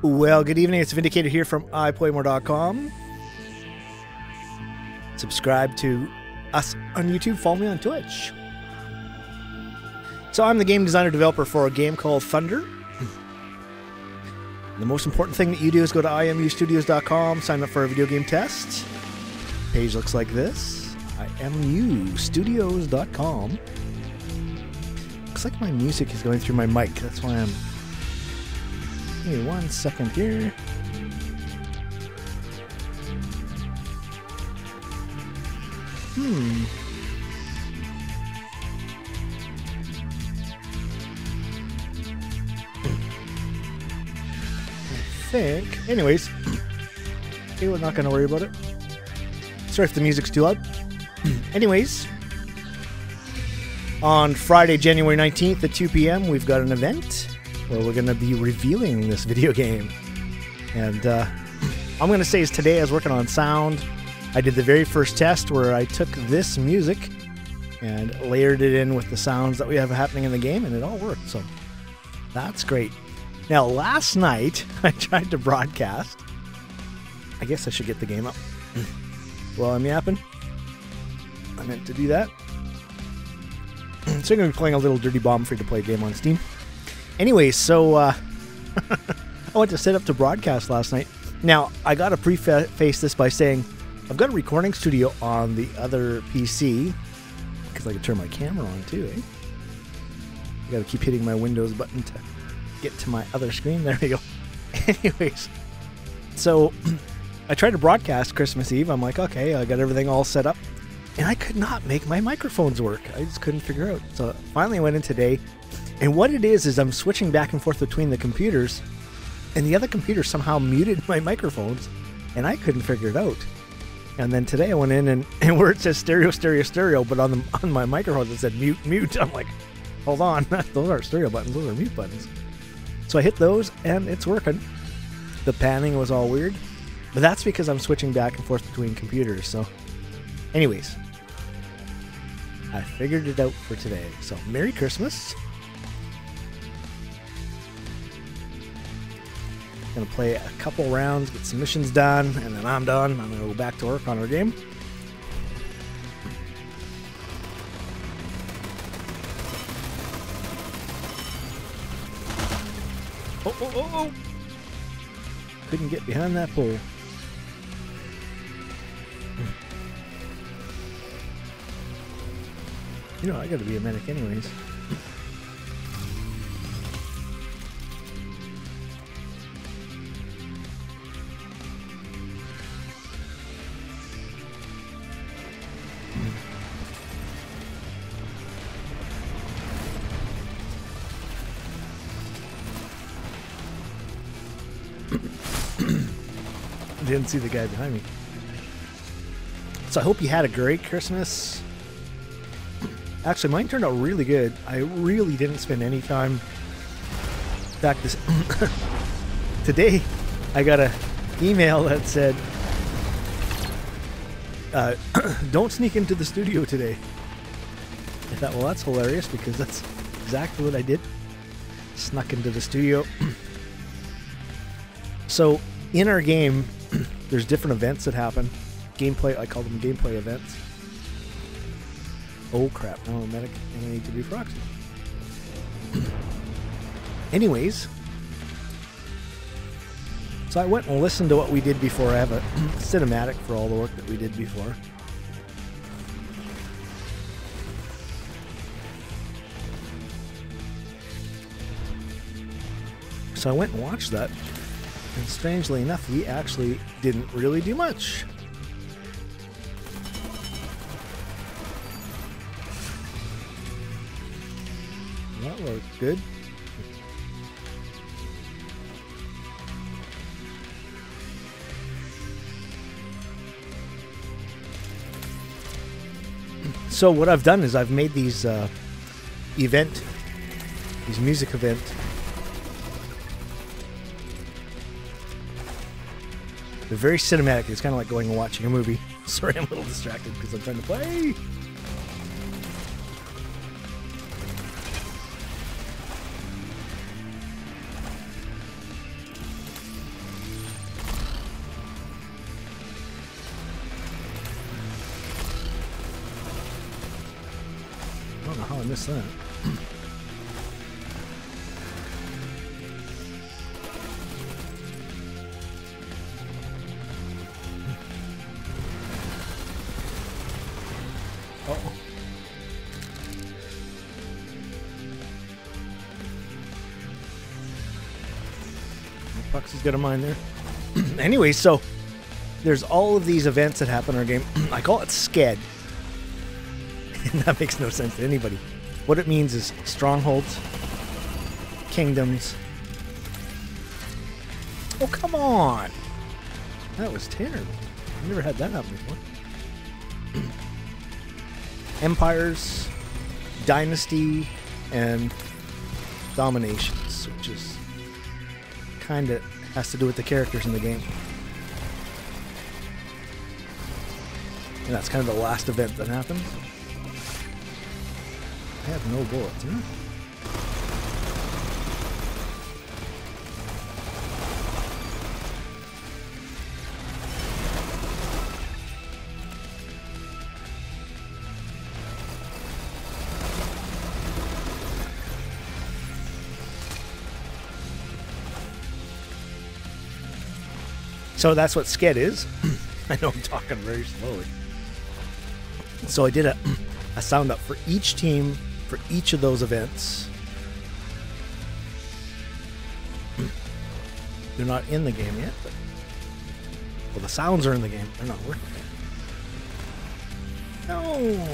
Well, good evening. It's VindaCator here from iPlayMore.com. Subscribe to us on YouTube. Follow me on Twitch. So I'm the game designer developer for a game called Founder. The most important thing that you do is go to imustudios.com, sign up for a video game test. Page looks like this. imustudios.com. Looks like my music is going through my mic. That's why I'm... Give me 1 second here. I think. Anyways, okay, we're not going to worry about it. Sorry if the music's too loud. Anyways, on Friday, January 19th at 2 p.m., we've got an event where we're going to be revealing this video game. And I'm going to say is today I was working on sound. I did the very first test where I took this music and layered it in with the sounds that we have happening in the game, and it all worked. So that's great. Now, last night I tried to broadcast. I guess I should get the game up while I'm yapping. I meant to do that. So I'm going to be playing a little Dirty Bomb free-to-play game on Steam. Anyway, so I went to set up to broadcast last night. Now, I got to preface this by saying I've got a recording studio on the other PC because I can turn my camera on too, eh? I got to keep hitting my Windows button to get to my other screen. There we go. Anyways, so I tried to broadcast Christmas Eve. I'm like, okay, I got everything all set up. And I could not make my microphones work. I just couldn't figure out. So finally I went in today. And what it is I'm switching back and forth between the computers, and the other computer somehow muted my microphones, and I couldn't figure it out. And then today I went in and where it says stereo, stereo, stereo, but on my microphones it said mute, mute. I'm like, hold on, those aren't stereo buttons, those are mute buttons. So I hit those, and it's working. The panning was all weird, but that's because I'm switching back and forth between computers. So, anyways, I figured it out for today. So, Merry Christmas. Gonna play a couple rounds, get some missions done, and then I'm done. I'm gonna go back to work on our game. Oh! Couldn't get behind that pole. You know, I gotta be a medic anyways. Didn't see the guy behind me. So I hope you had a great Christmas. Actually, mine turned out really good. I really didn't spend any time. In fact, today I got an email that said, don't sneak into the studio today. I thought, well, that's hilarious because that's exactly what I did. Snuck into the studio. So in our game, there's different events that happen. Gameplay, I call them gameplay events. Oh crap, now I'm a medic and I need to do proxy. Anyways, so I went and listened to what we did before. I have a cinematic for all the work that we did before. So I went and watched that. And strangely enough, we actually didn't really do much. That worked good. So what I've done is I've made these music event. They're very cinematic. It's kind of like going and watching a movie. Sorry, I'm a little distracted because I'm trying to play. I don't know how I missed that. Uh-oh. Puxy's got a mine there. Anyway, so there's all of these events that happen in our game. I call it SCED. And that makes no sense to anybody. What it means is strongholds, kingdoms. Oh, come on. That was terrible. I've never had that happen before. Empires, dynasty, and dominations, which is kind of has to do with the characters in the game. And that's kind of the last event that happened. I have no bullets, huh? So that's what SCED is. I know I'm talking very slowly. So I did a sound up for each team for each of those events. They're not in the game yet, but well, the sounds are in the game. They're not working yet. No.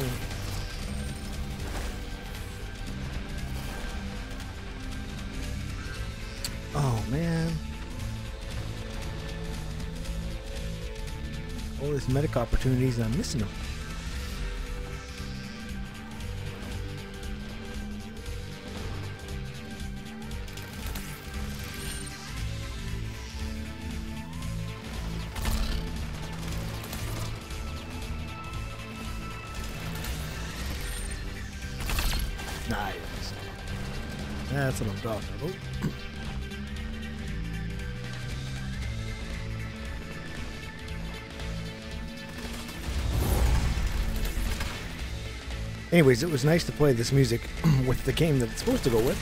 Oh man. All these medic opportunities and I'm missing them. Nice. That's what I'm talking about. Anyways, it was nice to play this music with the game that it's supposed to go with.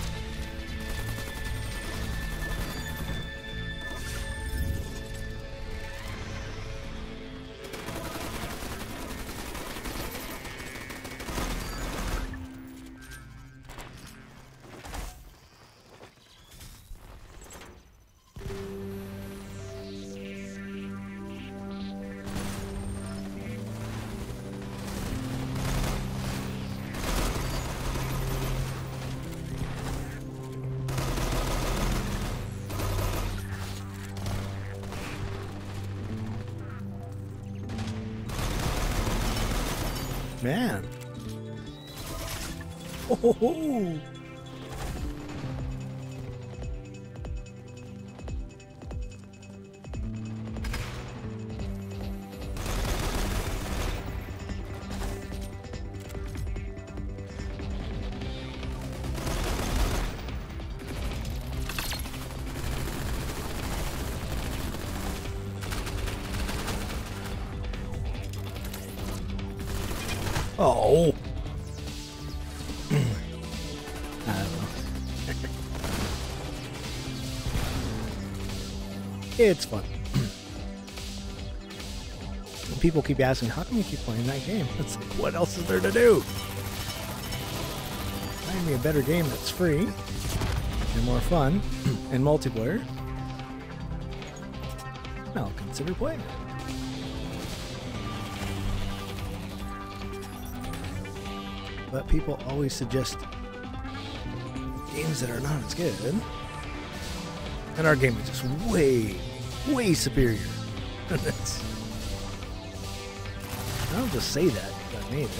Man. Oh. Oh. I don't know. It's fun. People keep asking, how come you keep playing that game? It's like, what else is there to do? Find me a better game that's free and more fun and multiplayer. I'll consider playing it. But people always suggest games that are not as good. And our game is just way, way superior. I don't just say that, I made it.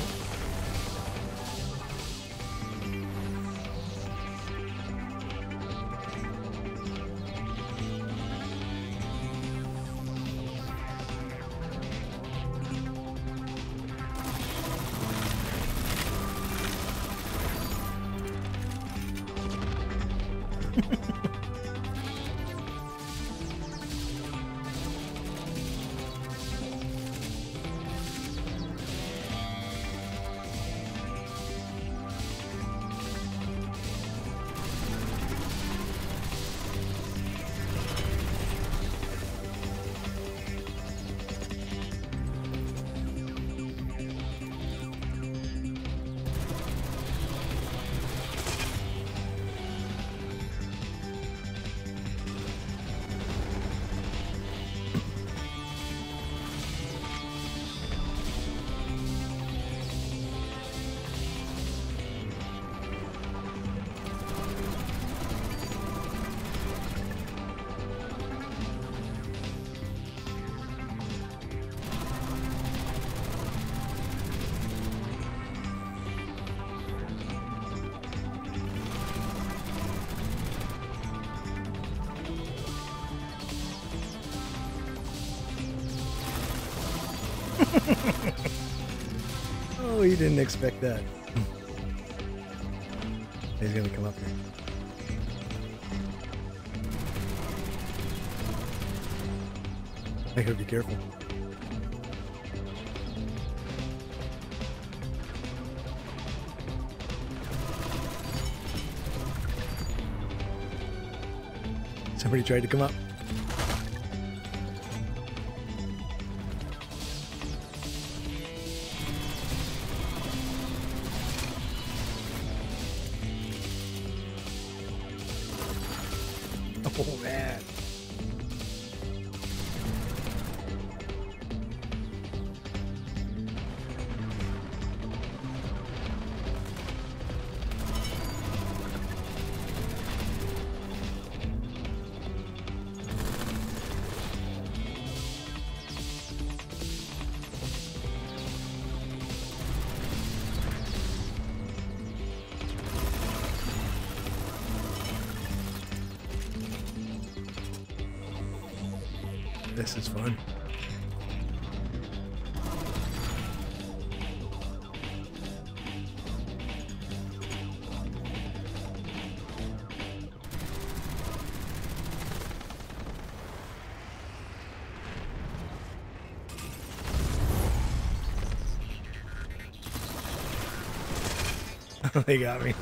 Oh, you didn't expect that. He's gonna come up here. I gotta be careful. Somebody tried to come up. Oh, man. This is fun. They got me.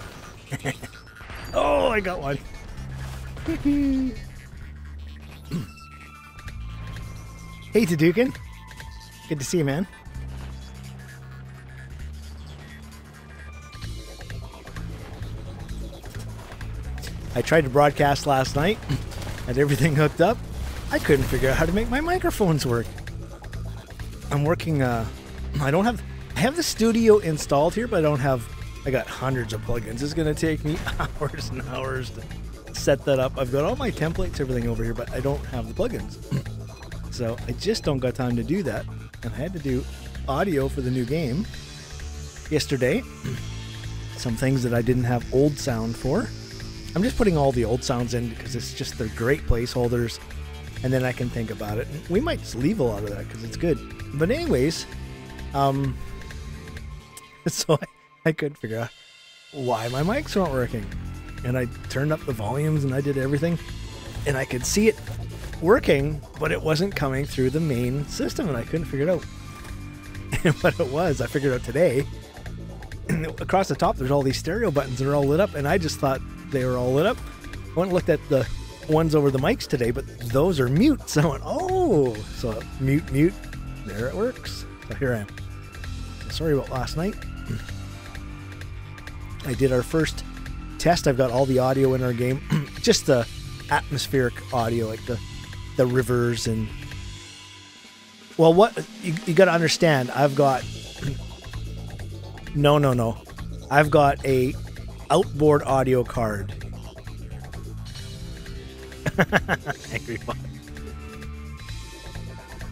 Oh, I got one. Hey, Tadukin. Good to see you, man. I tried to broadcast last night. Had everything hooked up. I couldn't figure out how to make my microphones work. I'm working, I have the studio installed here, but I got hundreds of plugins. It's going to take me hours and hours to set that up. I've got all my templates, everything over here, but I don't have the plugins. So I just don't got time to do that. And I had to do audio for the new game yesterday. Some things that I didn't have old sound for. I'm just putting all the old sounds in because they're great placeholders. And then I can think about it. We might just leave a lot of that because it's good. But anyways, so I couldn't figure out why my mics weren't working. And I turned up the volumes and I did everything. And I could see it working, but it wasn't coming through the main system, and I couldn't figure it out. And what it was, I figured out today. And across the top, there's all these stereo buttons that are all lit up, and I just thought they were all lit up. I went and looked at the ones over the mics today, but those are mute. So I went, oh, so mute, there it works. So here I am. So sorry about last night. I did our first test. I've got all the audio in our game, just the atmospheric audio, like the rivers and, well, what you got to understand, I've got no I've got a outboard audio card. Angry Bob.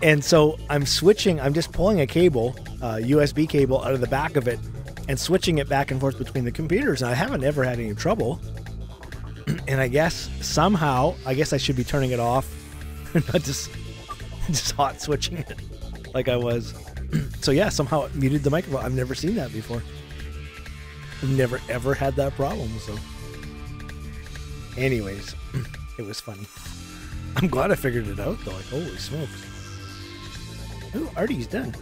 And so I'm just pulling a cable, USB cable out of the back of it and switching it back and forth between the computers, and I haven't ever had any trouble. And I guess somehow I should be turning it off. Not just hot switching it like I was. So yeah, somehow it muted the microphone. I've never seen that before. I've never ever had that problem. So Anyways, it was funny. I'm glad I figured it out, though. Like, holy smokes. Oh, Artie's done.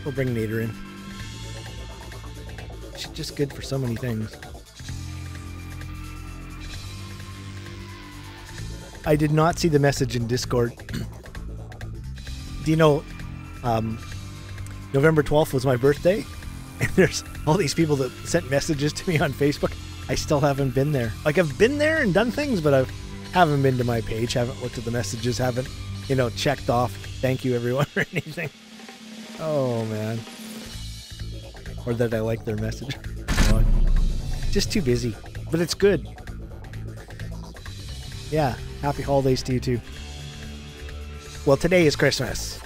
We'll bring Nader in. She's just good for so many things. I did not see the message in Discord. Do you know, November 12th was my birthday? And there's all these people that sent messages to me on Facebook. I still haven't been there. Like, I've been there and done things, but I haven't been to my page, haven't looked at the messages, haven't, you know, checked off thank you everyone or anything. Oh, man. Or that I like their message. Just too busy. But it's good. Yeah. Happy holidays to you, too. Well, today is Christmas.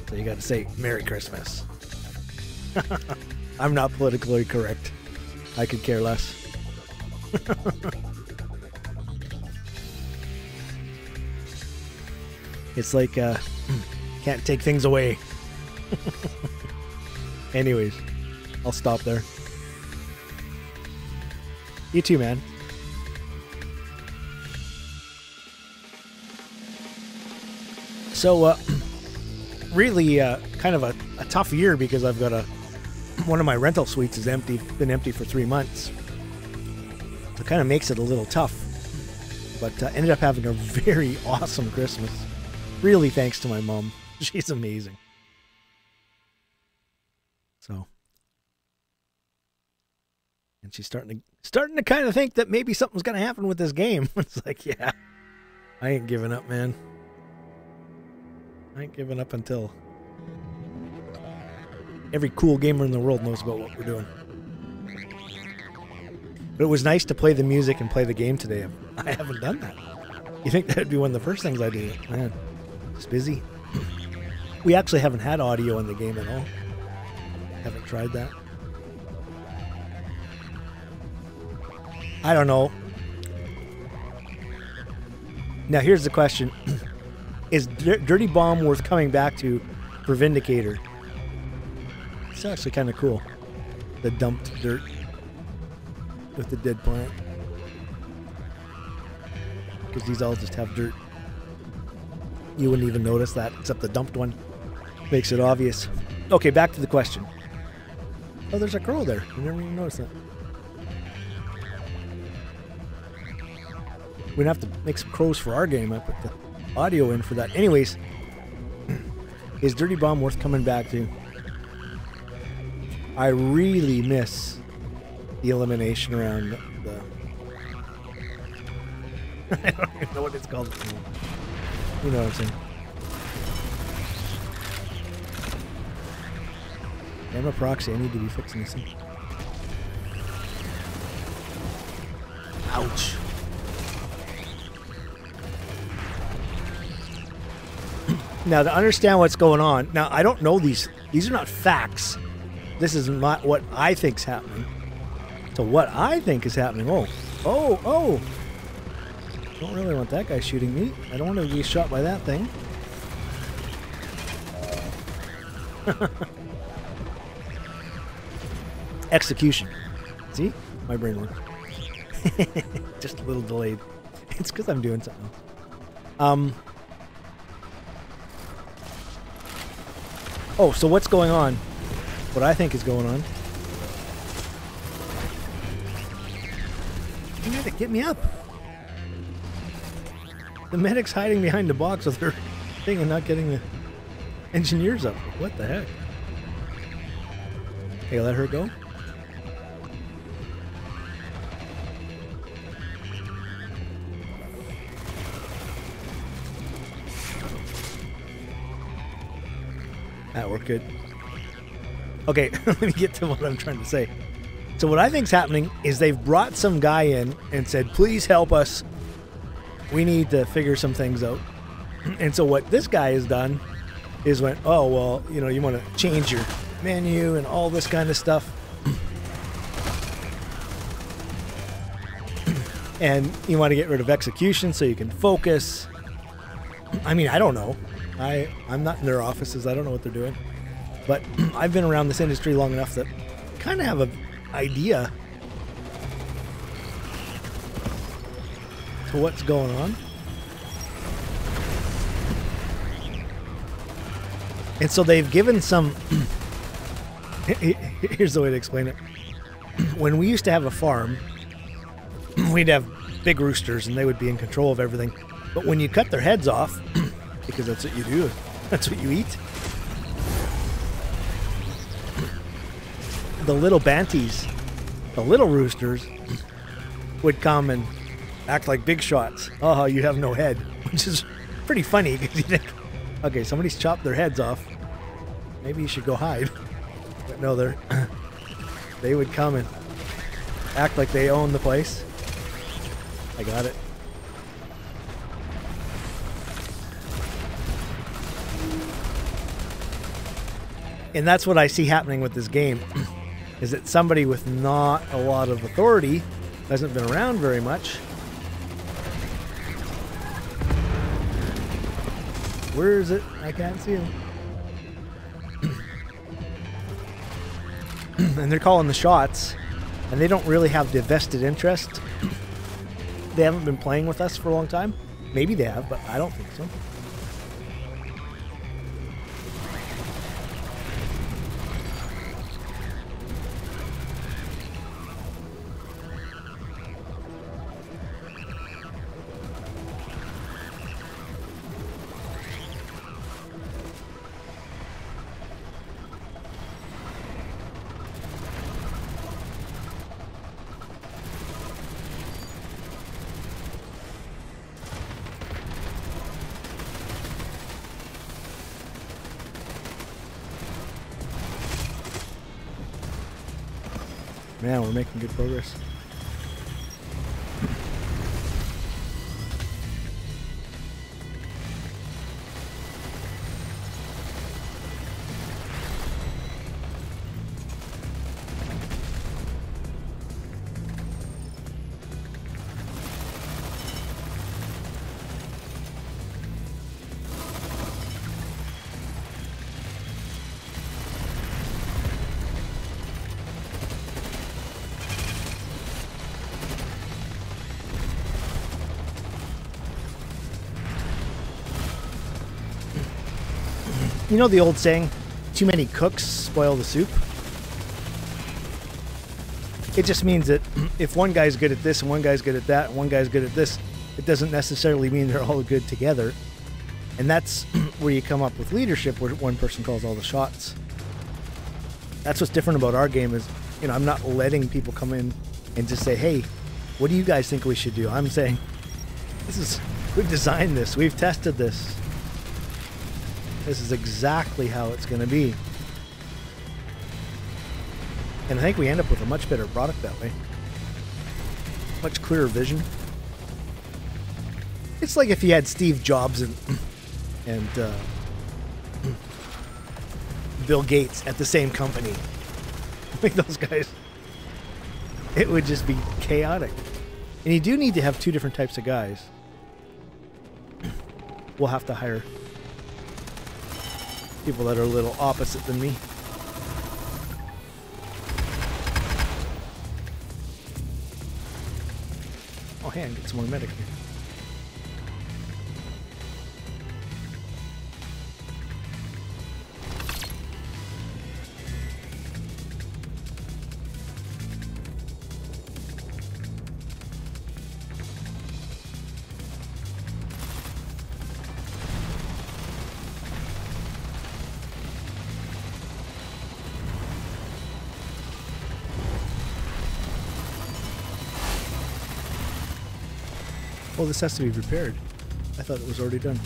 So you got to say Merry Christmas. I'm not politically correct. I could care less. It's like, can't take things away. Anyways, I'll stop there. You too, man. So, really, kind of a tough year because I've got one of my rental suites is empty, been empty for 3 months. So it kind of makes it a little tough. But ended up having a very awesome Christmas. Really thanks to my mom. She's amazing. So. And she's starting to kind of think that maybe something's going to happen with this game. It's like, yeah, I ain't giving up, man. I ain't giving up until every cool gamer in the world knows about what we're doing. But it was nice to play the music and play the game today. I haven't done that. You think that'd be one of the first things I do? Man, just busy. We actually haven't had audio in the game at all. Haven't tried that. I don't know. Now here's the question. Is Dirty Bomb worth coming back to for VindaCator? It's actually kind of cool. The dumped dirt with the dead plant. Because these all just have dirt. You wouldn't even notice that, except the dumped one. Makes it obvious. Okay, back to the question. Oh, there's a crow there. You never even noticed that. We'd have to make some crows for our game. I put the audio in for that. Anyways, is Dirty Bomb worth coming back to? I really miss the elimination around the... I don't even know what it's called. You know what I'm saying. I'm a proxy. I need to be fixing this thing. Ouch. Now, to understand what's going on, now, I don't know these are not facts. This is not what I think's happening. So what I think is happening, oh. Don't really want that guy shooting me. I don't want to be shot by that thing. Execution. See? My brain works. Just a little delayed. It's because I'm doing something else. Oh, so what's going on? What I think is going on. You gotta get me up. The medic's hiding behind the box with her thing and not getting the engineers up. What the heck? Hey, let her go. That worked good. Okay, let me get to what I'm trying to say. So what I think's happening is they've brought some guy in and said, please help us. We need to figure some things out. And so what this guy has done is went, oh, well, you know, you want to change your menu and all this kind of stuff. And you want to get rid of execution so you can focus. I mean, I don't know. I'm not in their offices. I don't know what they're doing. But I've been around this industry long enough that I kind of have idea to what's going on. And so they've given some... Here's the way to explain it. When we used to have a farm, we'd have big roosters and they would be in control of everything. But when you cut their heads off, because that's what you do, that's what you eat, the little banties, the little roosters, would come and act like big shots. Oh, you have no head, which is pretty funny because you think, okay, somebody's chopped their heads off. Maybe you should go hide. But no, they would come and act like they own the place. I got it. And that's what I see happening with this game, is that somebody with not a lot of authority, hasn't been around very much. Where is it? I can't see him. And they're calling the shots, and they don't really have the vested interest. They haven't been playing with us for a long time. Maybe they have, but I don't think so. Man, we're making good progress. You know the old saying, too many cooks spoil the soup? It just means that if one guy's good at this and one guy's good at that and one guy's good at this, it doesn't necessarily mean they're all good together. And that's where you come up with leadership, where one person calls all the shots. That's what's different about our game is, you know, I'm not letting people come in and just say, hey, what do you guys think we should do? I'm saying, we've designed this, we've tested this. This is exactly how it's going to be. And I think we end up with a much better product that way. Much clearer vision. It's like if you had Steve Jobs and Bill Gates at the same company. Like those guys. It would just be chaotic. And you do need to have two different types of guys. We'll have to hire people that are a little opposite than me. Oh, hey, I can get some more medic here. Oh, this has to be repaired. I thought it was already done.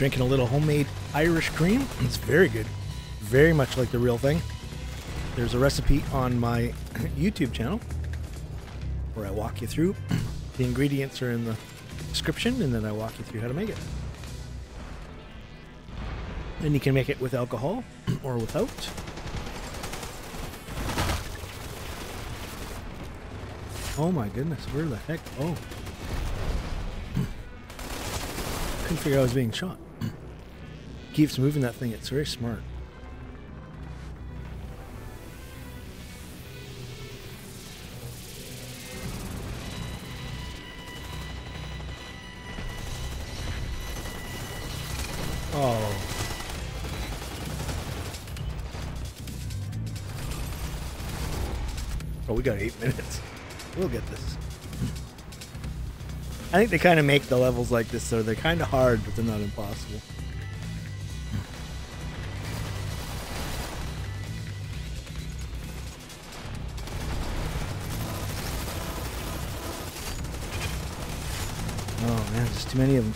drinking a little homemade Irish cream. It's very good. Very much like the real thing. There's a recipe on my YouTube channel where I walk you through. The ingredients are in the description, and then I walk you through how to make it. And you can make it with alcohol or without. Oh my goodness, where the heck? Oh. Couldn't figure out I was being shot. Keeps moving that thing, it's very smart. Oh. Oh, we got 8 minutes. We'll get this. I think they kind of make the levels like this, so they're kind of hard, but they're not impossible. Oh man, there's too many of them.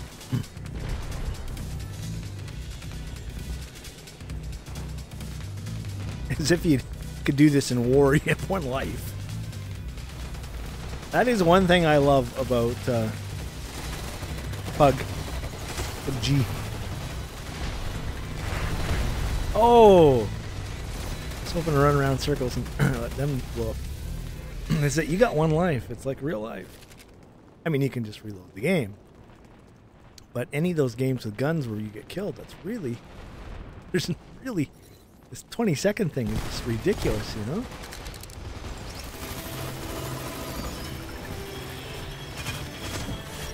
As if you could do this in war, you have one life. That is one thing I love about PUBG. Oh! I was hoping to run around circles and let them blow up. Is that you got one life. It's like real life. I mean, you can just reload the game. But any of those games with guns where you get killed, that's really... There's really... This 20-second thing is just ridiculous, you know?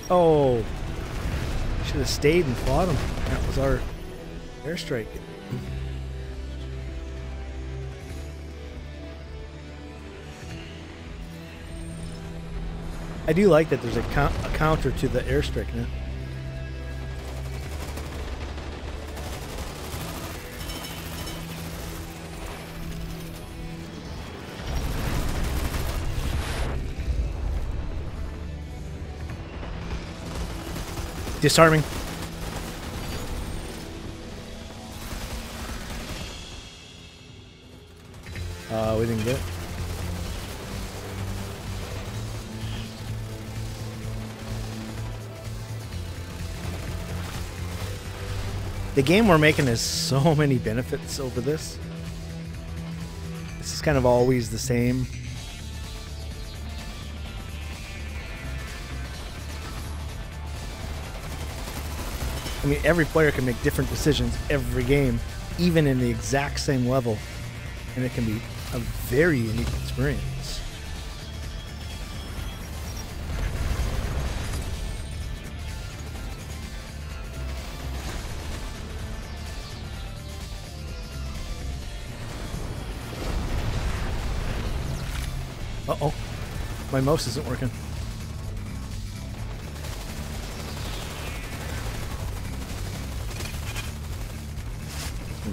Oh, should have stayed and fought him. That was our airstrike. I do like that there's a counter to the airstrike now. Disarming. We didn't get it. The game we're making has so many benefits over this. This is kind of always the same. I mean, every player can make different decisions every game, even in the exact same level, and it can be a very unique experience. Uh-oh, my mouse isn't working.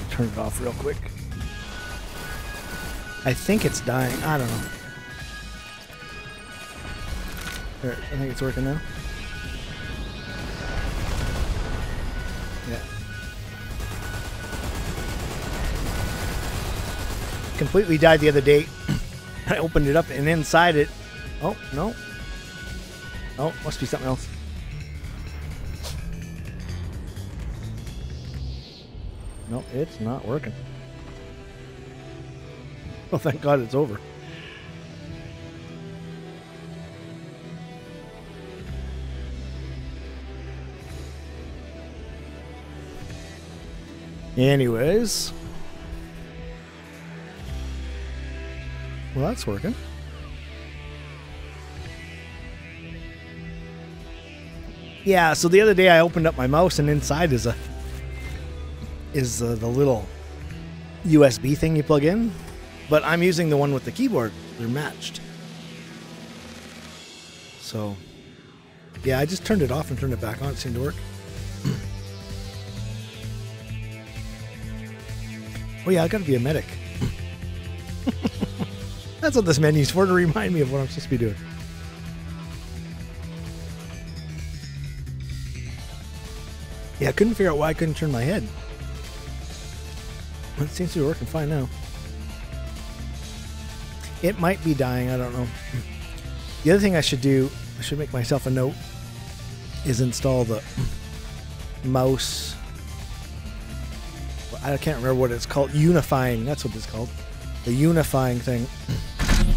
Turn it off real quick. I think it's dying. I don't know. There, I think it's working now. Yeah. Completely died the other day. I opened it up and inside it. Oh, no. Oh, must be something else. No, it's not working. Well, thank God it's over. Anyways. Well, that's working. Yeah, so the other day I opened up my mouse and inside is the little USB thing you plug in, but I'm using the one with the keyboard. They're matched. So, yeah, I just turned it off and turned it back on. It seemed to work. Oh yeah, I gotta be a medic. That's what this menu's for, to remind me of what I'm supposed to be doing. Yeah, I couldn't figure out why I couldn't turn my head. It seems to be working fine now. It might be dying, I don't know. The other thing I should do, I should make myself a note, is install the mouse. I can't remember what it's called. Unifying, that's what it's called. The unifying thing.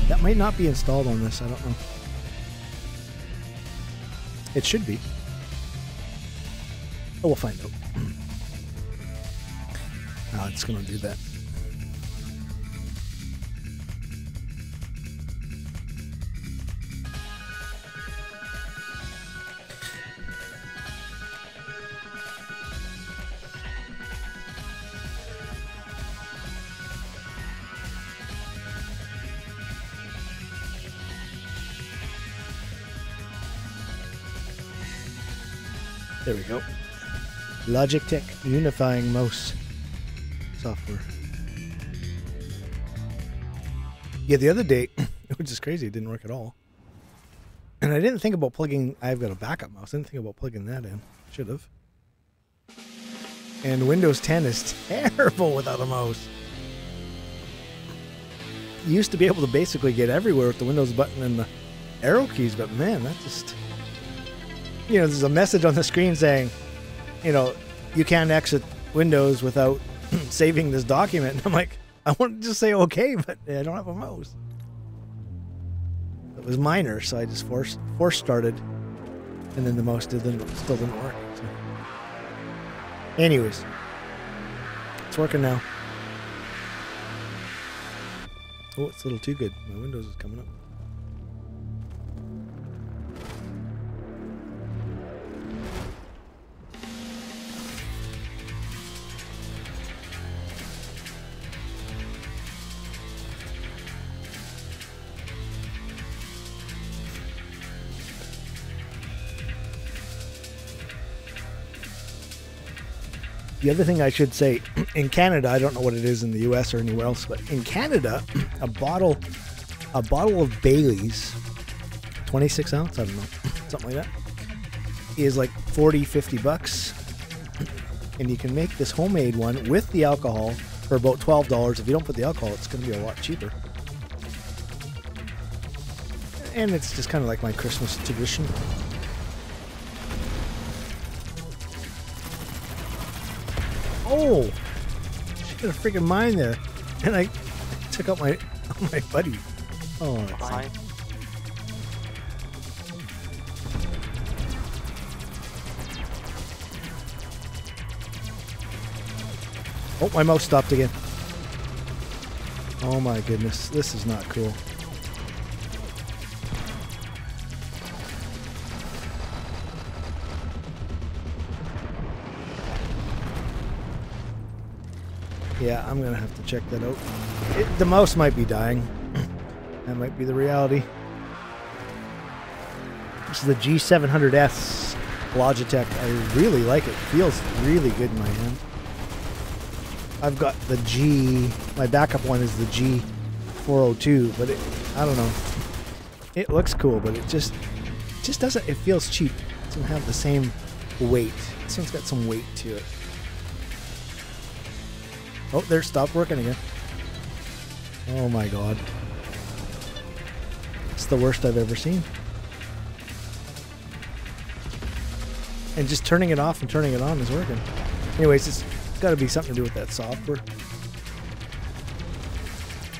That might not be installed on this, I don't know. It should be. Oh, we'll find out. Oh, it's going to do that. There we go. Logitech unifying mouse software. Yeah, the other day, which is crazy, it didn't work at all. And I didn't think about plugging, I've got a backup mouse, I didn't think about plugging that in. Should have. And Windows 10 is terrible without a mouse. You used to be able to basically get everywhere with the Windows button and the arrow keys, but man, that just... You know, there's a message on the screen saying, you know, you can't exit Windows without saving this document. And I'm like, I want to just say okay, but I don't have a mouse. It was minor, so I just force started, and then the mouse still didn't work. So. Anyways, it's working now. Oh, it's a little too good. My Windows is coming up. The other thing I should say, in Canada, I don't know what it is in the US or anywhere else, but in Canada, a bottle of Bailey's, 26 ounce, I don't know, something like that, is like 40, 50 bucks. And you can make this homemade one with the alcohol for about $12. If you don't put the alcohol, it's going to be a lot cheaper. And it's just kind of like my Christmas tradition. Oh, she got a freaking mine there, and I took out my buddy. Oh, Hi. Oh, my mouse stopped again. Oh my goodness, this is not cool. Yeah, I'm gonna have to check that out. The mouse might be dying. That might be the reality. This is the G700S Logitech. I really like it. It feels really good in my hand. I've got the my backup one is the G402, but I don't know. It looks cool, but it just doesn't, it feels cheap. It doesn't have the same weight. This one's got some weight to it. Oh, there, stopped working again. Oh my god. It's the worst I've ever seen. And just turning it off and turning it on is working. Anyways, it's got to be something to do with that software.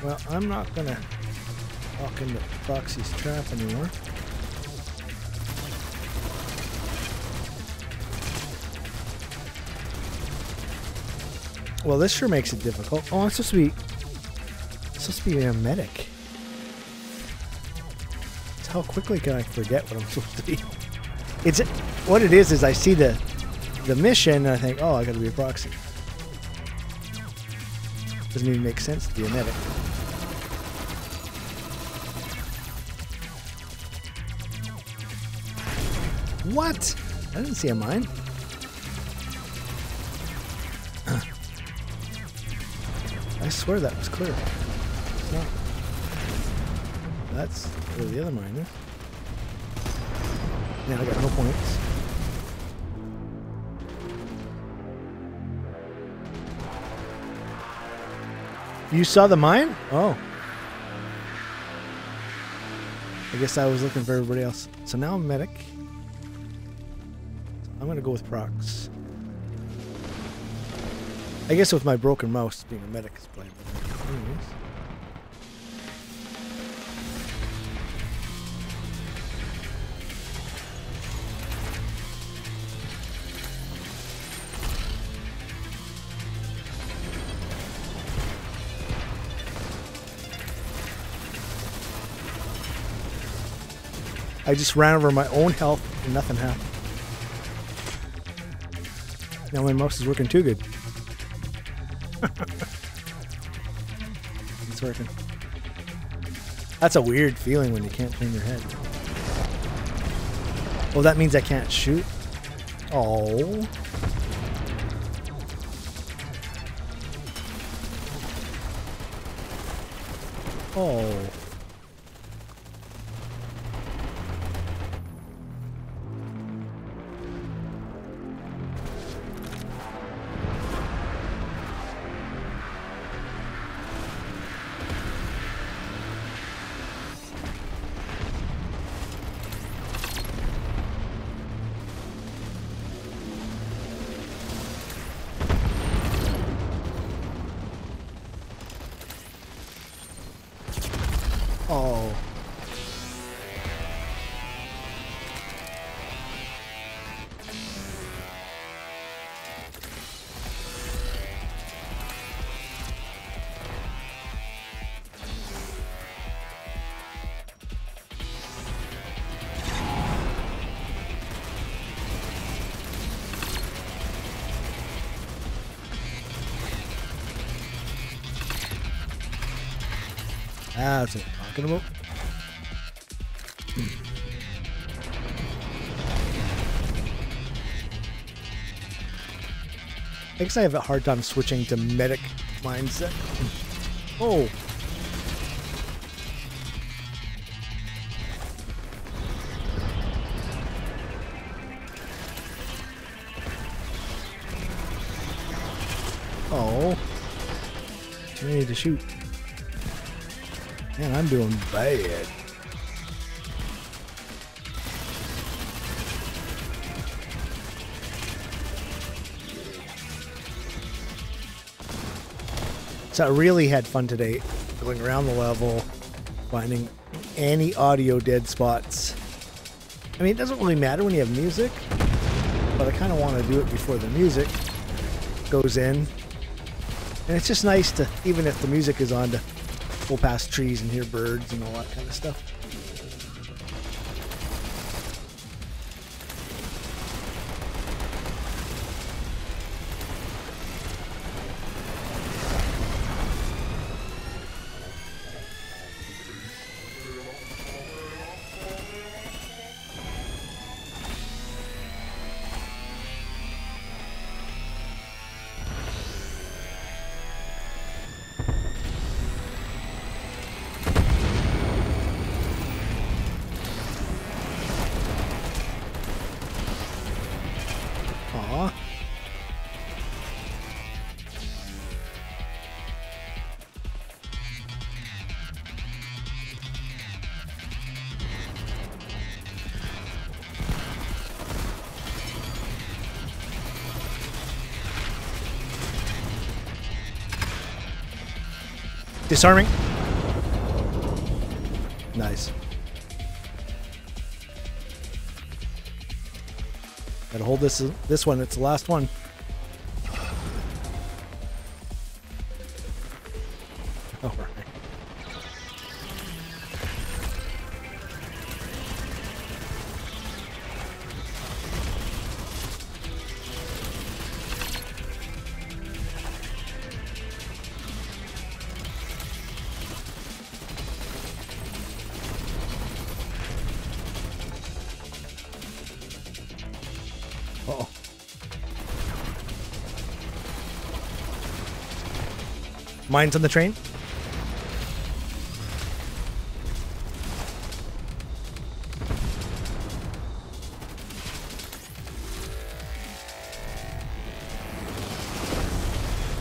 Well, I'm not going to walk into Foxy's trap anymore. Well, this sure makes it difficult. Oh, I'm supposed to be a medic. So how quickly can I forget what I'm supposed to be? It's what it is I see the mission and I think, oh, I gotta be a proxy. Doesn't even make sense to be a medic. What? I didn't see a mine. I swear that was clear. It's not. That's where the other mine is. Now I got no points. You saw the mine? Oh. I guess I was looking for everybody else. So now I'm a medic. I'm going to go with procs. I guess with my broken mouse, being a medic is playing. Anyways. I just ran over my own health and nothing happened. Now my mouse is working too good. It's working. That's a weird feeling when you can't turn your head. Oh, that means I can't shoot? Oh. Oh. Oh. That's what I'm talking about. I guess I have a hard time switching to medic mindset. Oh. Oh. I need to shoot. Man, I'm doing bad. So I really had fun today, going around the level, finding any audio dead spots. I mean, it doesn't really matter when you have music, but I kind of want to do it before the music goes in. And it's just nice to, even if the music is on, to go past trees and hear birds and all that kind of stuff. Aw. Disarming. Nice. Gotta hold this one. It's the last one. All right. Uh-oh. Mine's on the train.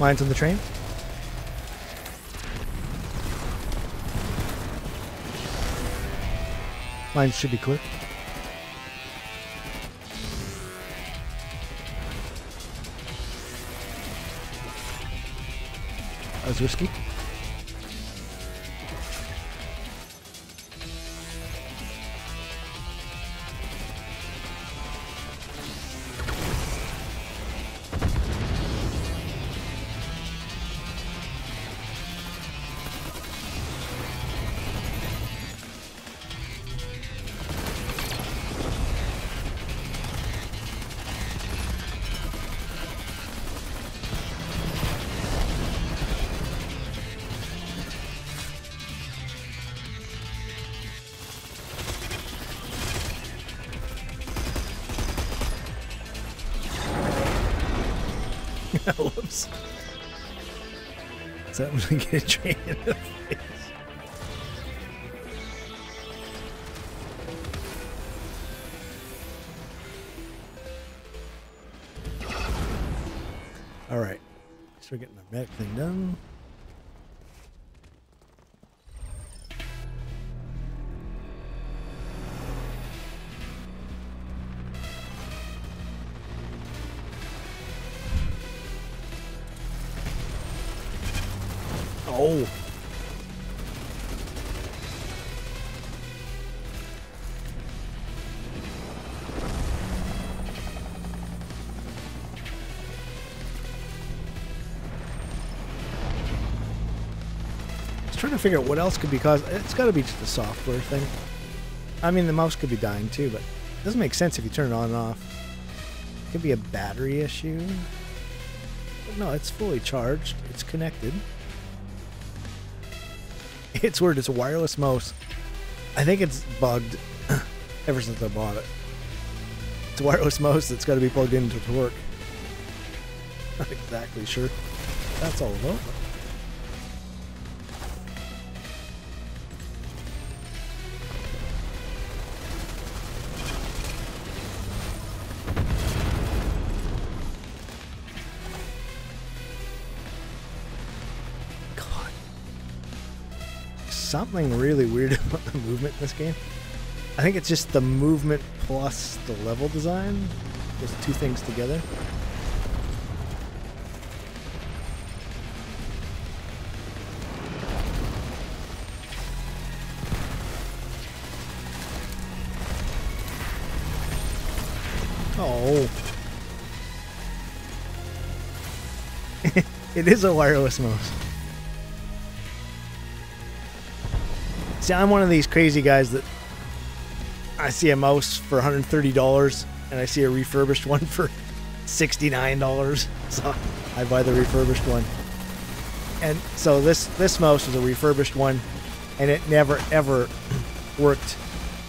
Mine's on the train. Mine should be clear. That was risky. Whoops. Is that when I get a train in the face? Alright. So we're getting our medic thing done. Oh. I was trying to figure out what else could be caused. It's got to be just the software thing. I mean, the mouse could be dying too, but it doesn't make sense if you turn it on and off. It could be a battery issue. But no, it's fully charged. It's connected. It's weird. It's a wireless mouse. I think it's bugged ever since I bought it. It's a wireless mouse that's got to be plugged in to work. Not exactly sure what that's all about. Something really weird about the movement in this game. I think it's just the movement plus the level design. Those two things together. Oh. It is a wireless mouse. See, I'm one of these crazy guys that I see a mouse for $130 and I see a refurbished one for $69. So I buy the refurbished one. And so this mouse is a refurbished one and it never ever worked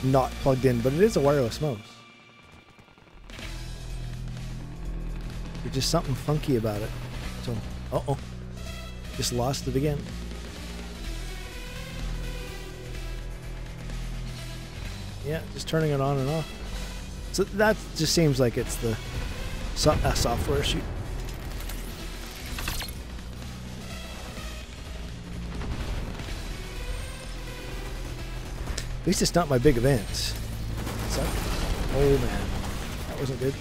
not plugged in, but it is a wireless mouse. There's just something funky about it. So, uh-oh. Just lost it again. Yeah, just turning it on and off. So that just seems like it's the software issue. At least it's not my big events. Oh man, that wasn't good.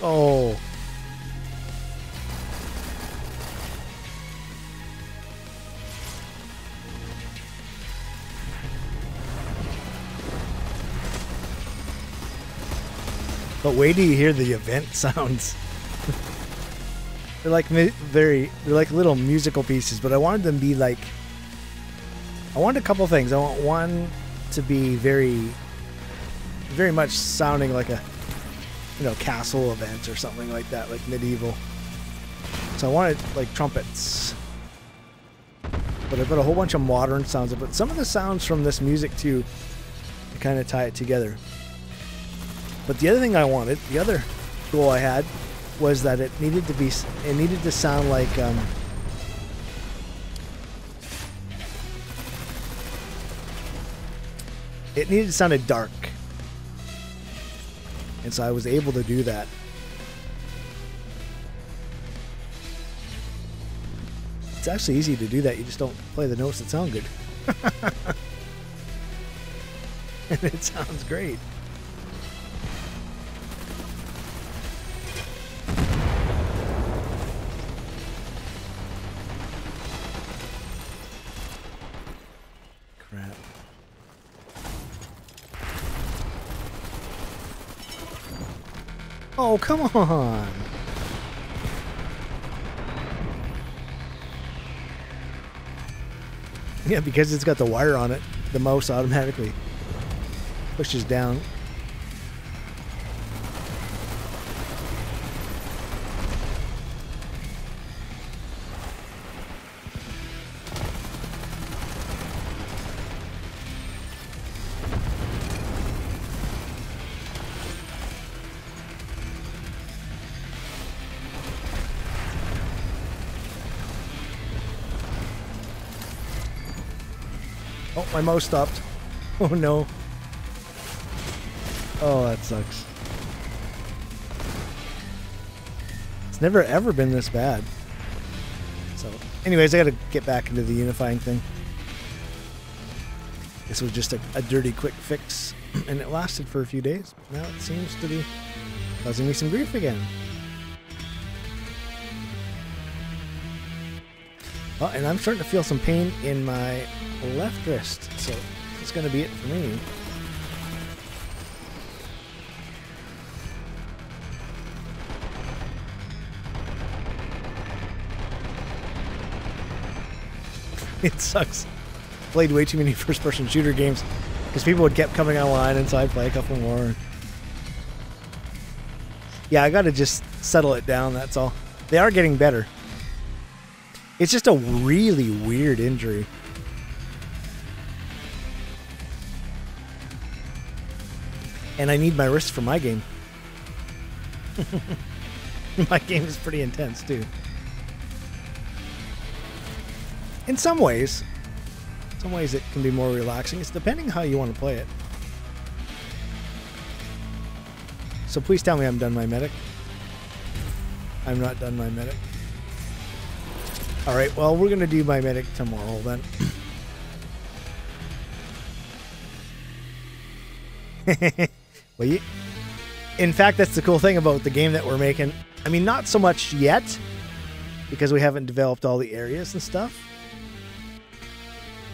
Oh. But wait till you hear the event sounds. They're like they're like little musical pieces, but I wanted them to be like, I wanted a couple things. I want one to be very much sounding like a, you know, castle event or something like that, like medieval. So I wanted like trumpets. But I put a whole bunch of modern sounds. I put some of the sounds from this music too to kind of tie it together. But the other thing I wanted, the other goal I had, was that it needed to sound like it needed to sound dark. And so I was able to do that. It's actually easy to do that. You just don't play the notes that sound good. And it sounds great. Crap. Oh, come on. Yeah, because it's got the wire on it, the mouse automatically pushes down. Oh, my mouse stopped. Oh no. Oh, that sucks. It's never ever been this bad. So, anyways, I gotta get back into the unifying thing. This was just a dirty quick fix, and it lasted for a few days. Now it seems to be causing me some grief again. Oh, and I'm starting to feel some pain in my left wrist, so that's going to be it for me. It sucks. Played way too many first-person shooter games because people would keep coming online, and so I'd play a couple more. Yeah, I got to just settle it down, that's all. They are getting better. It's just a really weird injury. And I need my wrist for my game. My game is pretty intense too. In some ways it can be more relaxing. It's depending how you want to play it. So please tell me I'm done my medic. I'm not done my medic. Alright, well, we're going to do my medic tomorrow then. Well, in fact, that's the cool thing about the game that we're making. I mean, not so much yet, because we haven't developed all the areas and stuff.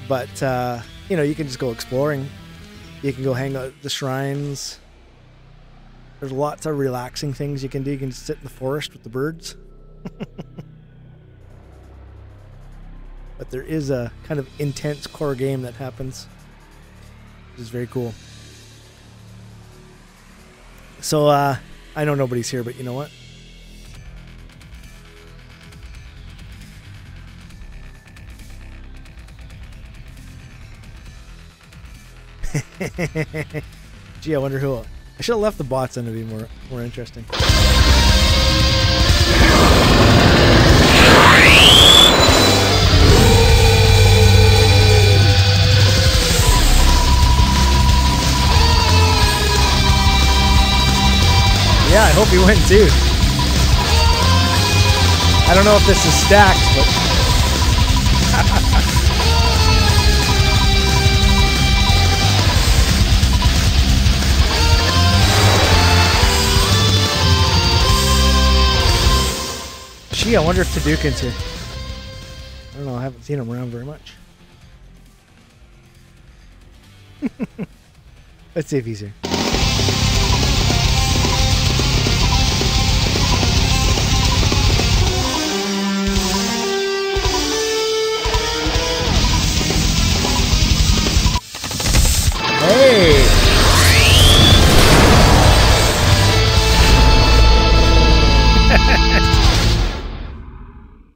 But, you know, you can just go exploring. You can go hang out at the shrines. There's lots of relaxing things you can do. You can just sit in the forest with the birds. But there is a kind of intense core game that happens, which is very cool. So, I know nobody's here, but you know what? Gee, I wonder who... I should have left the bots in to be more interesting. Yeah, I hope you win too. I don't know if this is stacked, but... Gee, I wonder if Tadukin's here. I don't know, I haven't seen him around very much. Let's see if he's here. Hey!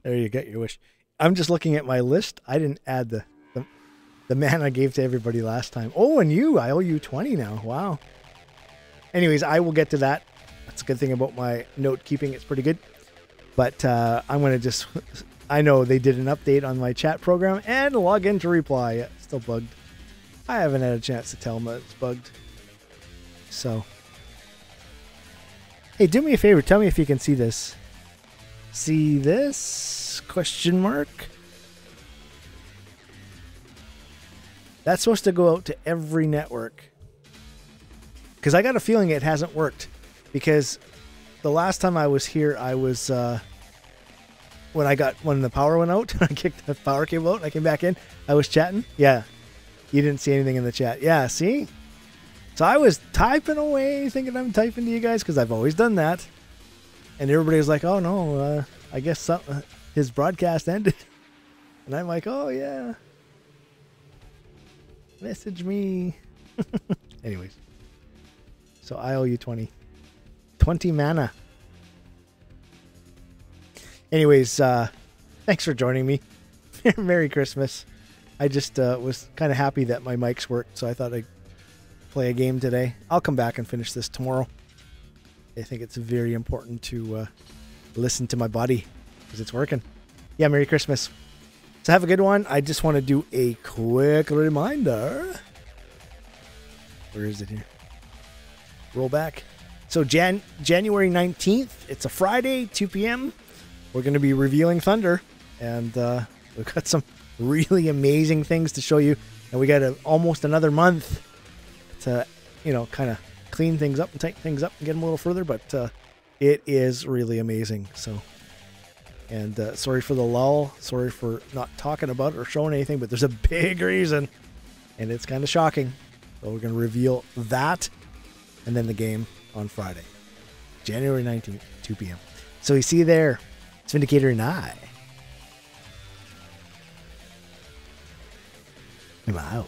There you get your wish. I'm just looking at my list. I didn't add the man I gave to everybody last time. Oh, and I owe you 20 now. Wow. Anyways, I will get to that. That's a good thing about my note keeping. It's pretty good. But I'm going to I know they did an update on my chat program and log in to reply. Yeah, it's still bugged. I haven't had a chance to tell them that it's bugged. So, hey, do me a favor. Tell me if you can see this. See this? Question mark. That's supposed to go out to every network. Because I got a feeling it hasn't worked. Because the last time I was here, I was... when the power went out, I kicked the power cable out and I came back in, I was chatting. Yeah. You didn't see anything in the chat. Yeah, see? So I was typing away, thinking I'm typing to you guys because I've always done that. And everybody was like, oh no, I guess his broadcast ended. And I'm like, oh yeah. Message me. Anyways. So I owe you 20. 20 mana. Anyways, thanks for joining me. Merry Christmas. I just was kind of happy that my mics worked, so I thought I'd play a game today. I'll come back and finish this tomorrow. I think it's very important to listen to my body because it's working. Yeah, Merry Christmas. So have a good one. I just want to do a quick reminder. Where is it here? Roll back. So January 19th, it's a Friday, 2 p.m., we're going to be revealing Thunder, and we've got some really amazing things to show you, and we got almost another month to, kind of clean things up and tighten things up and get them a little further, but it is really amazing. So, and sorry for the lull, sorry for not talking about it or showing anything, but there's a big reason, and it's kind of shocking. So we're going to reveal that, and then the game on Friday, January 19th, 2 p.m. So we see you there. It's VindaCator and I'm out.